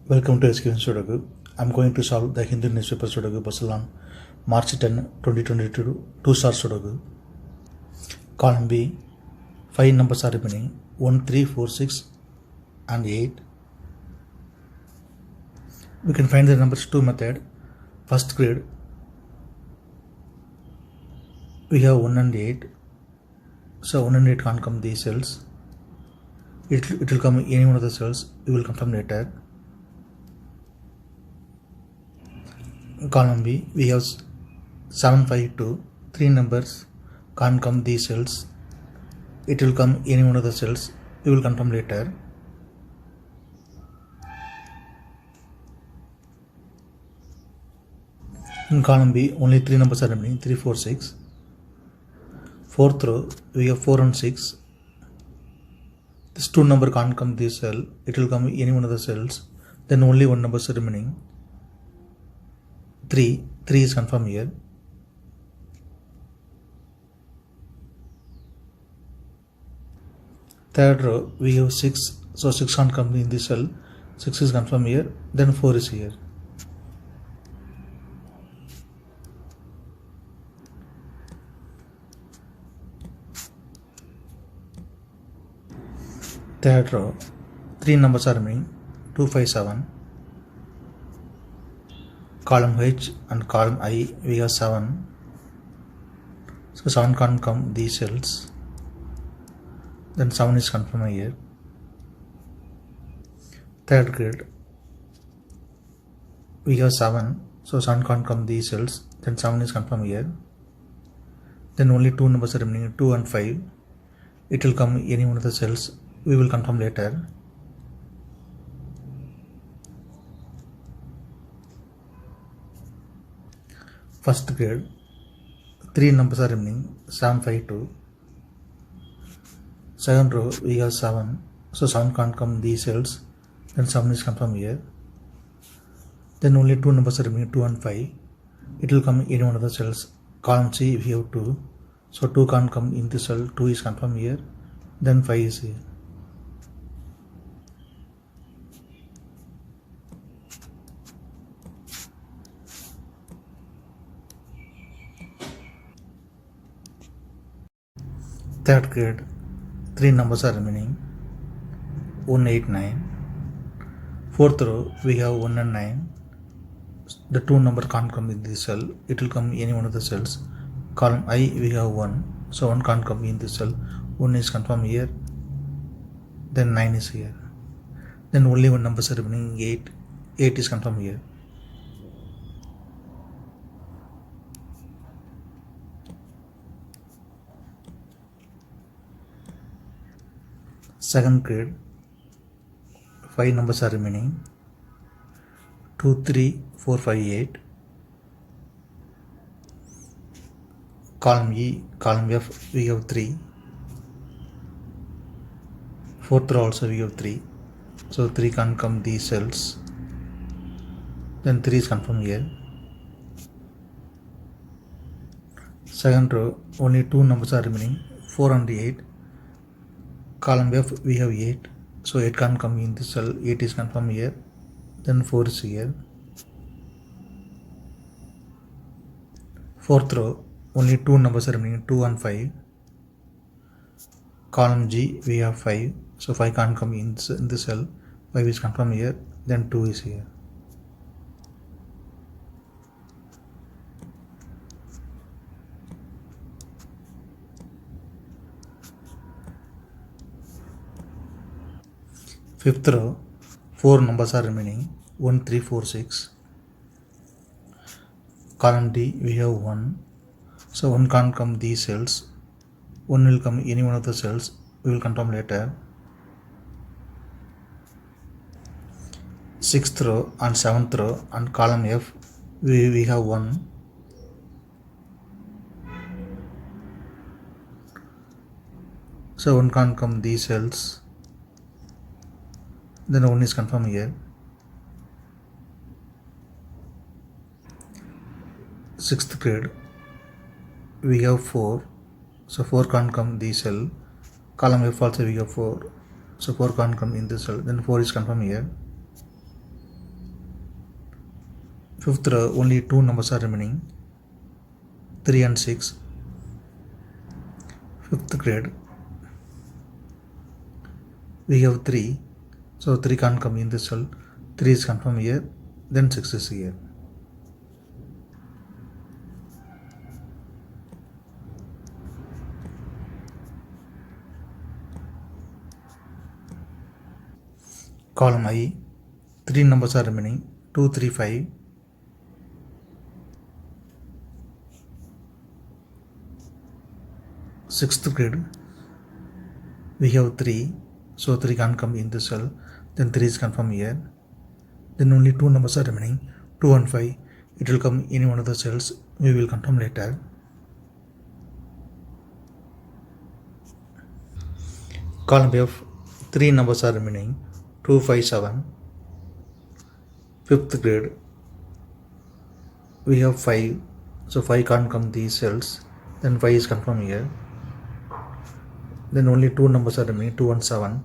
Welcome to SkVm Sudoku. I'm going to solve the Hindu newspaper Sudoku puzzle on March 10, 2022, 2-star Sudoku. Column B, 5 numbers are remaining, 1, 3, 4, 6 and 8. We can find the numbers 2 method. First grid, we have 1 and 8. So 1 and 8 can't come these cells. It will come any one of the cells. We will confirm later. Column B, we have 7, 5, 2. 3 numbers can't come these cells. It will come any one of the cells. We will confirm later. In column B, only 3 numbers are remaining, 3, 4, 6. Fourth row, we have 4 and 6. This 2 number can't come this cell. It will come any one of the cells. Then only 1 number is remaining. 3 is confirmed here. Third row, we have 6. So 6 can't come in this cell. 6 is confirmed here. Then 4 is here. Third row, 3 numbers are remaining, 2, 5, 7. Column H and column I, we have 7. So 7 can't come these cells. Then 7 is confirmed here. Third grid, we have 7. So 7 can't come these cells. Then 7 is confirmed here. Then only 2 numbers are remaining, 2 and 5. It will come any one of the cells. We will confirm later. First grid, 3 numbers are remaining, 7, 5, 2. Second row, we have 7. So 7 can't come these cells. Then 7 is confirmed here. Then only 2 numbers are remaining, 2 and 5. It will come any one of the cells. Column C, we have 2. So 2 can't come in this cell. 2 is confirmed here. Then 5 is here. Third grid, 3 numbers are remaining, 1, 8, 9. Fourth row, we have 1 and 9. The 2 number can't come in this cell. It will come any one of the cells. Column I, we have 1. So 1 can't come in this cell. 1 is confirmed here. Then 9 is here. Then only 1 number is remaining, 8. 8 is confirmed here. Second grid, 5 numbers are remaining, 2, 3, 4, 5, 8. Column E, column F, we have 3. Fourth row also we have 3. So 3 can't come these cells. Then 3 is confirmed here. Second row, only 2 numbers are remaining, 4 and 8. Column F, we have 8. So 8 can't come in this cell. 8 is confirmed here. Then 4 is here. Fourth row, only 2 numbers are remaining, 2 and 5. Column G, we have 5. So 5 can't come in this cell. 5 is confirmed here. Then 2 is here. Fifth row, 4 numbers are remaining, 1, 3, 4, 6. Column D, we have 1. So 1 can't come these cells. 1 will come any one of the cells. We will confirm later. Sixth row and 7th row and column F, we have 1. So 1 can't come these cells. Then 1 is confirmed here. Sixth grid, we have 4. So 4 can't come this cell. Column F also we have 4. So 4 can't come in this cell. Then 4 is confirmed here. Fifth row, only two numbers are remaining, 3 and 6. Fifth grade, we have 3, so 3 can't come in this cell. 3 is confirmed here, then 6 is here. Column I, 3 numbers are remaining, 2, 3, 5. Sixth grade, we have 3, so 3 can't come in this cell, then 3 is confirmed here. Then only 2 numbers are remaining, 2 and 5. It will come in one of the cells, we will confirm later. Column F, 3 numbers are remaining, 2, 5, 7. Fifth grade, we have 5, so 5 can't come these cells, then 5 is confirmed here. Then only 2 numbers are remaining, 2 and 7.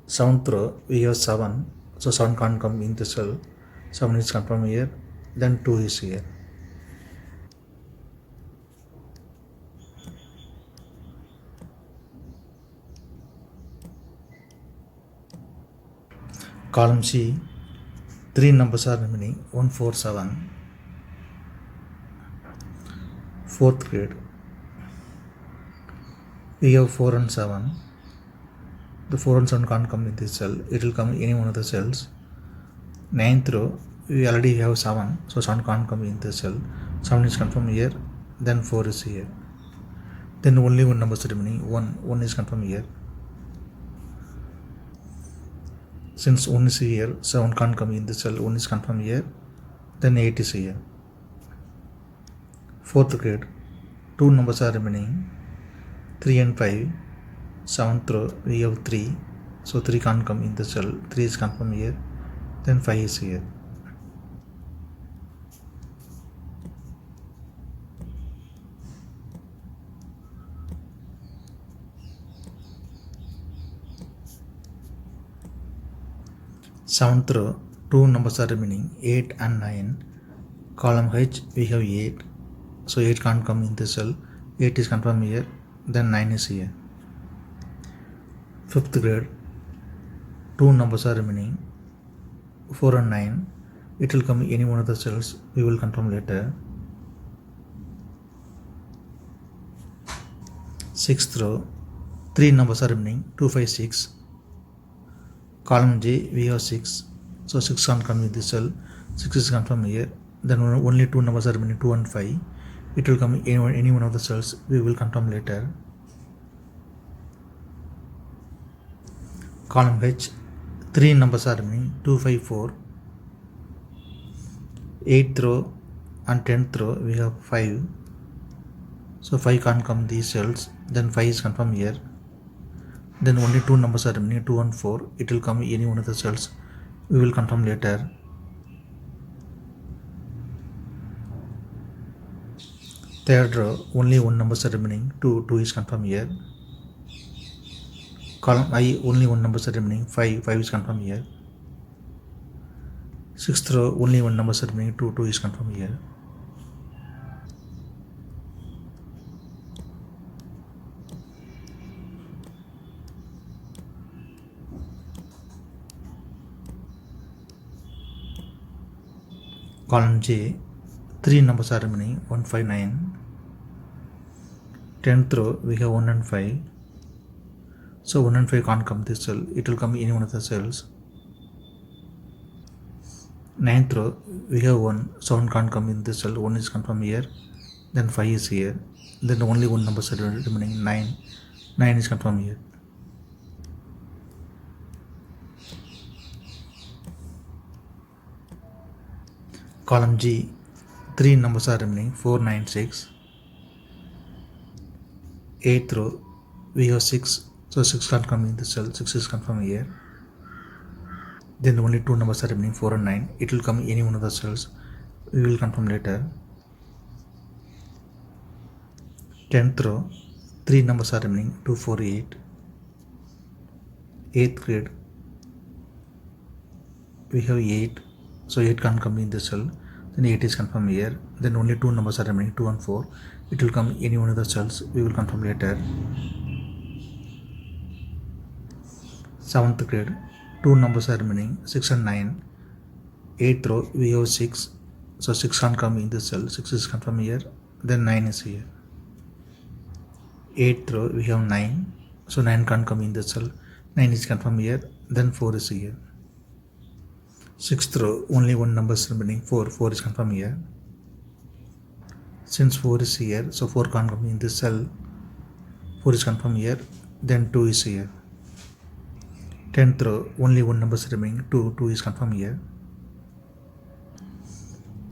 Seventh row, we have 7, so 7 can't come in the cell, 7 is confirmed here, then 2 is here. Column C, 3 numbers are remaining, 1, 4, 7. Fourth grade, we have 4 and 7. The 4 and 7 can't come in this cell, it will come in any one of the cells. Ninth row, we already have 7, so 7 can't come in this cell. 7 is confirmed here, then 4 is here. Then only one number is remaining, 1 is confirmed here. Since 1 is here, 7 can't come in this cell, 1 is confirmed here, then 8 is here. Fourth grade, 2 numbers are remaining, 3 and 5. Seventh row, we have 3, so 3 can't come in the cell, 3 is confirmed here, then 5 is here. Seventh row, 2 numbers are remaining, 8 and 9. Column H, we have 8, so 8 can't come in the cell, 8 is confirmed here, then 9 is here. Fifth grade, 2 numbers are remaining, 4 and 9. It will come in any one of the cells, we will confirm later. Sixth row, 3 numbers are remaining, 2, 5, 6. Column J, we have 6, so 6 can't come in this cell, 6 is confirmed here. Then only 2 numbers are remaining, 2 and 5. It will come in any one of the cells, we will confirm later. Column H, 3 numbers are remaining, 2, 5, 4. 8th row and 10th row, we have 5. So 5 can't come these cells, then 5 is confirmed here. Then only 2 numbers are remaining, 2 and 4. It will come in any one of the cells, we will confirm later. Third row, only 1 number is remaining, 2 is confirmed here. Column I, only 1 number is remaining, 5 is confirmed here. Sixth row, only 1 number is remaining, 2 is confirmed here. Column J, 3 numbers are remaining, 1, 5, 9. 10th row, we have 1 and 5. So 1 and 5 can't come this cell, it will come in any one of the cells. 9th row, we have 1, so 1 can't come in this cell, 1 is confirmed here, then 5 is here. Then only 1 number is remaining, 9 is confirmed here. Column G, 3 numbers are remaining, 4, 9, 6. 8th row, we have 6, so 6 can't come in the cell, 6 is confirmed here. Then only 2 numbers are remaining, 4 and 9. It will come in any one of the cells, we will confirm later. 10th row, 3 numbers are remaining, 2, 4, 8. 8th grade, we have 8, So 8 can't come in this cell. Then 8 is confirmed here. Then only two numbers are remaining, 2 and 4. It will come any one of the cells. We will confirm later. 7th grade, two numbers are remaining, 6 and 9. 8th row, we have 6. So 6 can't come in this cell. 6 is confirmed here. Then 9 is here. 8th row, we have 9. So 9 can't come in this cell. 9 is confirmed here. Then 4 is here. 6th row, only one number is remaining, 4. 4 is confirmed here. Since 4 is here, so 4 can't come in this cell. 4 is confirmed here. Then 2 is here. 10th row, only one number is remaining, 2. 2 is confirmed here.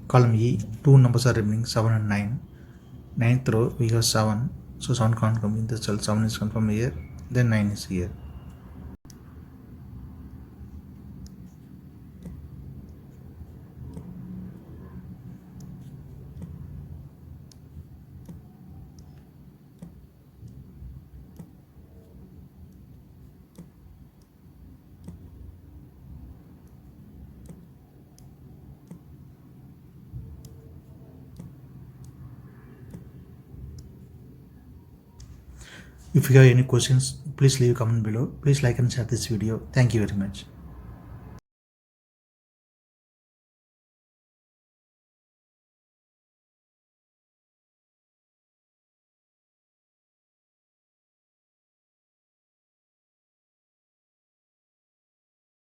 Column E, two numbers are remaining, 7 and 9. 9th row, we have 7. So 7 can't come in this cell. 7 is confirmed here. Then 9 is here. If you have any questions, please leave a comment below. Please like and share this video. Thank you very much.